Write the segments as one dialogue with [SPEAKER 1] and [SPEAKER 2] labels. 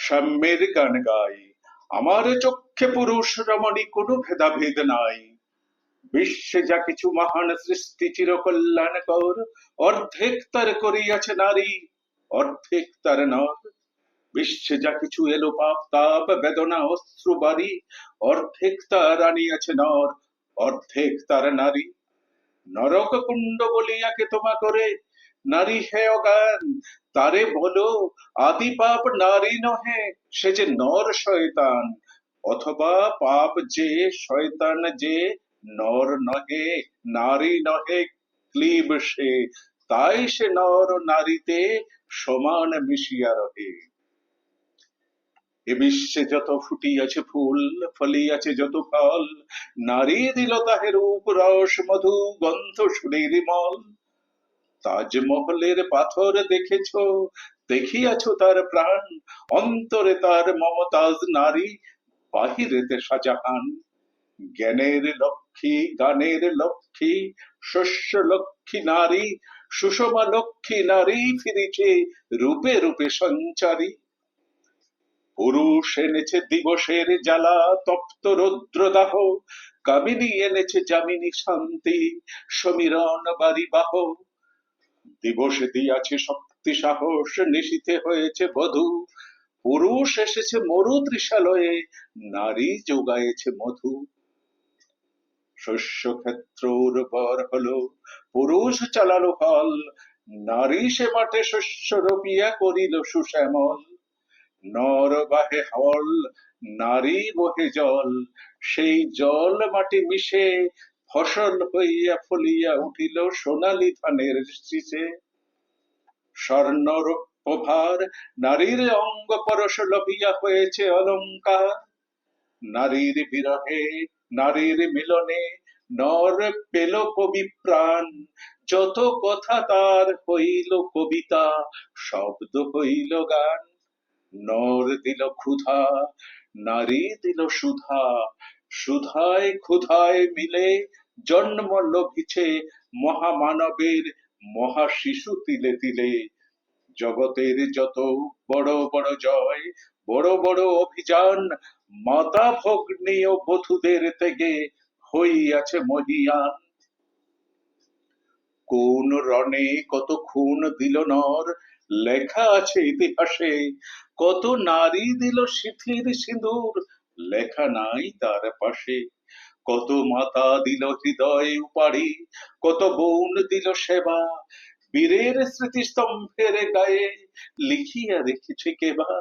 [SPEAKER 1] সাম্যের গান গাই। আমার চক্ষে পুরুষ রমণী কোনো ভেদাভেদ নাই। বিশ্বে যা কিছু মহান সৃষ্টি চির কল্যাণকর, অর্ধেক তার করিয়াছে নারী, অর্ধেক তার নর। বিশ্বে যা কিছু এলো পাপ তাপ বেদনা অশ্রু বাড়ি, অর্ধেক তার আনিয়াছে নর, অর্ধেক তার নারী। নরক কুণ্ড বলিয়াকে তোমা করে, নারী হে অজ্ঞান, তারে বলো আদি পাপ নারী নহে, সে যে নর শয়তান। অথবা পাপ যে শয়তান যে নর নহে, নারী নহে, ক্লীব সে, তাই সে নর নারীতে সমান মিশিয়া রহে। এ বিশ্বে যত ফুটিয়াছে ফুল, ফলিয়াছে যত ফল, নারী দিল তাহে রূপ রস মধু গন্ধ সুনির্মল। তাজমহলের পাথর দেখেছ, দেখিয়াছ তার প্রাণ, অন্তরে তার মমতাজ নারী, বাহিরেতে শাহজাহান। জ্ঞানের লক্ষ্মী গানের লক্ষ্মী শস্য লক্ষ্মী নারী, সুষমা লক্ষ্মী নারী ফিরিছে রূপে রূপে সঞ্চারী। পুরুষ এনেছে দিবসের জ্বালা তপ্ত রৌদ্রদাহ, কামিনী এনেছে যামিনী শান্তি সমীরণ বারিবাহ। দিবসে দিয়াছে শক্তি সাহস, নিশীথে হয়েছে বধূ, পুরুষ এসেছে মরু ত্রিশালয়ে, নারী যোগায়েছে মধু। শস্য ক্ষেত্র উর্বর হলো, পুরুষ চালালো হল, নারী সে মাঠে শস্য রোপিয়া করিল সুশ্যামল। নর বাহে হল, নারী বহে জল, সেই জল মাটি মিশে ফসল হইয়া ফলিয়া উঠিল সোনালী ধানের শীষে। স্বর্ণ রৌপ্যভার নারীর অঙ্গ পরশ লভিয়া হয়েছে অলঙ্কার। নারীর বিরহে নারীর মিলনে নর পেল কবি প্রাণ, যত কথা তার হইল কবিতা, শব্দ হইল গান। নর দিল ক্ষুধা, নারী দিল সুধা, সুধায় ক্ষুধায় মিলে জন্ম লভিছে মহামানবের মহা শিশু তিলে তিলে। জগতের যত বড় বড় জয়, বড় বড় অভিযান, মাতা ভগ্নী ও বধূদের তেগে হইয়াছে মহীয়ান। কোন রণে কত খুন দিল নর, লেখা আছে ইতিহাসে, কত নারী দিল শিথির সিঁদুর, লেখা নাই তার পাশে। কত মাতা দিল হৃদয় উপাড়ি, কত বোন দিল সেবা, বীরের স্মৃতিস্তম্ভের গায়ে লিখিয়া রেখেছে কেবা।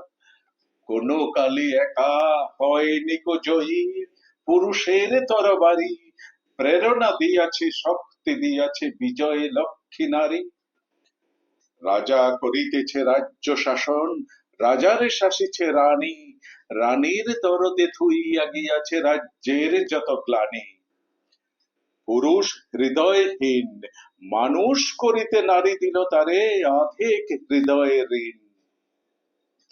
[SPEAKER 1] কোন কালে একা হয়নি কো জয়ী, পুরুষের তরবারি, প্রেরণা দিয়াছে শক্তি দিয়াছে বিজয় লক্ষ্মী নারী। রাজা করিতেছে রাজ্য শাসন, রাজারে শাসিছে রানী, রানীর দরদে থুইয়া গিয়াছে রাজ্যের যত গ্লানি। পুরুষ হৃদয়হীন মানুষ করিতে নারী দিল তারে অধিক হৃদয়ের ঋণ।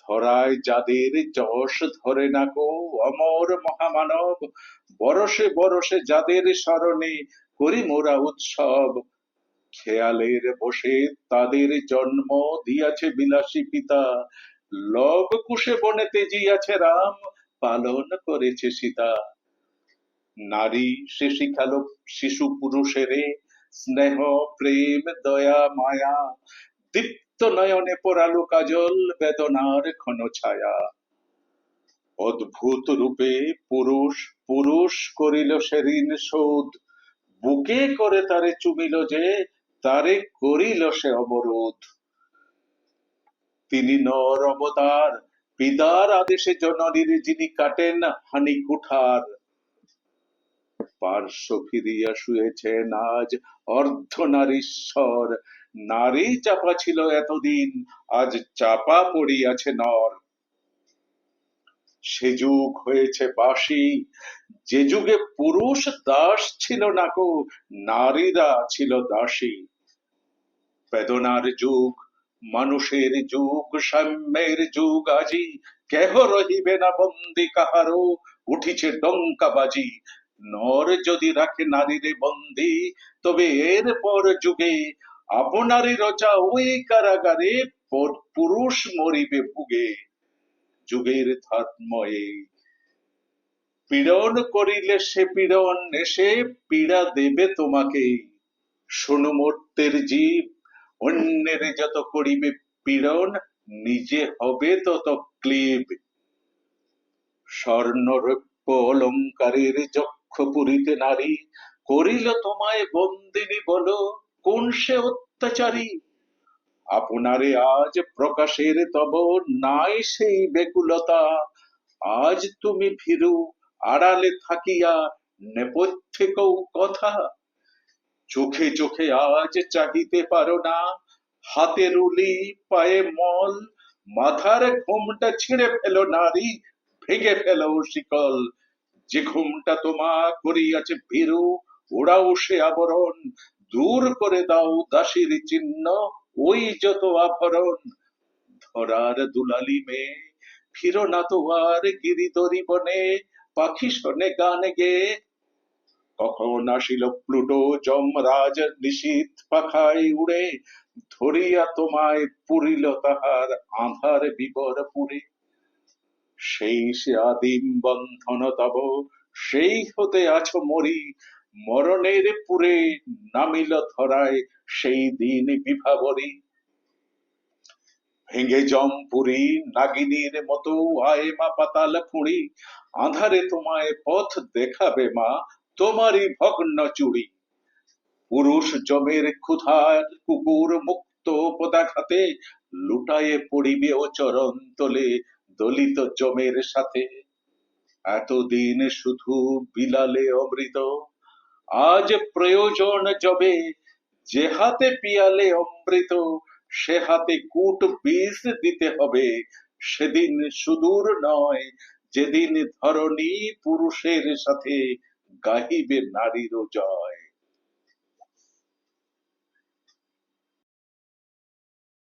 [SPEAKER 1] ধরায় যাদের যশ ধরে না কো অমর মহামানব, বরসে বরসে যাদের স্মরণে করি মোরা উৎসব। খেয়ালের বসে তাদের জন্ম দিয়াছে বিলাসী পিতা, লব কুশে বনে তেজিয়াছে রাম, পালন করেছে সীতা। নারী সে শিখালো শিশু পুরুষেরে স্নেহ প্রেম দয়া মায়া, দীপ্ত নয়নে পড়ালো কাজল বেদনার ঘন ছায়া। অদ্ভুত রূপে পুরুষ পুরুষ করিল সে ঋণ শোধ, বুকে করে তারে চুমিল যে, তারে করিল সে অবরোধ। তিনি নর অবতার, পিতার আদেশে জননীর যিনি কাটেন হানি কুঠার। পার্শ্ব ফিরিয়া শুয়েছেন আজ অর্ধনারীশ্বর, নারী চাপা ছিল এতদিন, আজ চাপা পড়িয়াছে নর। সে যুগ হয়েছে বাসি, যে যুগে পুরুষ দাস ছিল না কো, নারীরা ছিল দাসী। বেদনার যুগ, মানুষের যুগ, সাম্যের যুগ আজি, কেহ রহিবে না বন্দি কাহারো, উঠিছে ডঙ্কা বাজি। নর যদি রাখে নারীরে বন্দি, তবে এর পর যুগে আপনারই রচা ওই কারাগারে পুরুষ মরিবে ভুগে। যুগের ধর্ময়ে। পীড়ন করিলে সে পীড়ন এসে পীড়া দেবে তোমাকে। শোনো মর্ত্যের জীব, অন্যের যত করিবে পীড়ন, নিজে হবে তত ক্লীব। স্বর্ণরৌপ্য অলঙ্কারের যক্ষ পুরীতে নারী করিল তোমায় বন্দিনী, বলো কোন সে অত্যাচারী? আপনারে আজ প্রকাশের তব নাই সেই বেকুলতা, আজ তুমি ভীরু আড়ালে থাকিয়া নেপথ্যে কও কথা। চোখে চোখে আজ চাহিতে পারো না, হাতে রুলি পায়ে মল, মাথার ঘোমটা ছিঁড়ে ফেলো নারী, ভেঙে ফেলো শিকল। যে ঘুমটা তোমা করিয়াছে ভীরু, ওড়াও সে আবরণ, দূর করে দাও দাসীর চিহ্ন, ওই যত আভরণ। ধরার দুলালি মেয়ে, ফিরো না তো আর গিরিধরি বনে, পাখি শোনে গান গেয়ে। কখন আসিল প্লুটো যমরাজ নিশীথ পাখায় উড়ে, ধরিয়া তোমায় পুরিল তাহার আঁধার বিবর পুরে। সেই সে আদিম বন্ধন তব, সেই হতে আছো মরি, মরণের পুরে নামিল ধরায় সেই দিন বিভাবরী। ভেঙে জমপুরি নাগিনীর মতো আয় মা পাতাল ফুঁড়ি, আঁধারে তোমায় পথ দেখাবে মা তোমারই ভগ্ন চুড়ি। পুরুষ জমের ক্ষুধার কুকুর মুক্ত পদাঘাতে, লুটায়ে পড়িবে ও চরণ তোলে দলিত জমের সাথে। এতদিন শুধু বিলালে অমৃত, আজ প্রয়োজন যবে, যে হাতে পিয়ালে অমৃত সে হাতে কূট বিষ দিতে হবে। সেদিন সুদূর নয় যেদিন ধরণী পুরুষের সাথে গাহিবে নারীর জয়।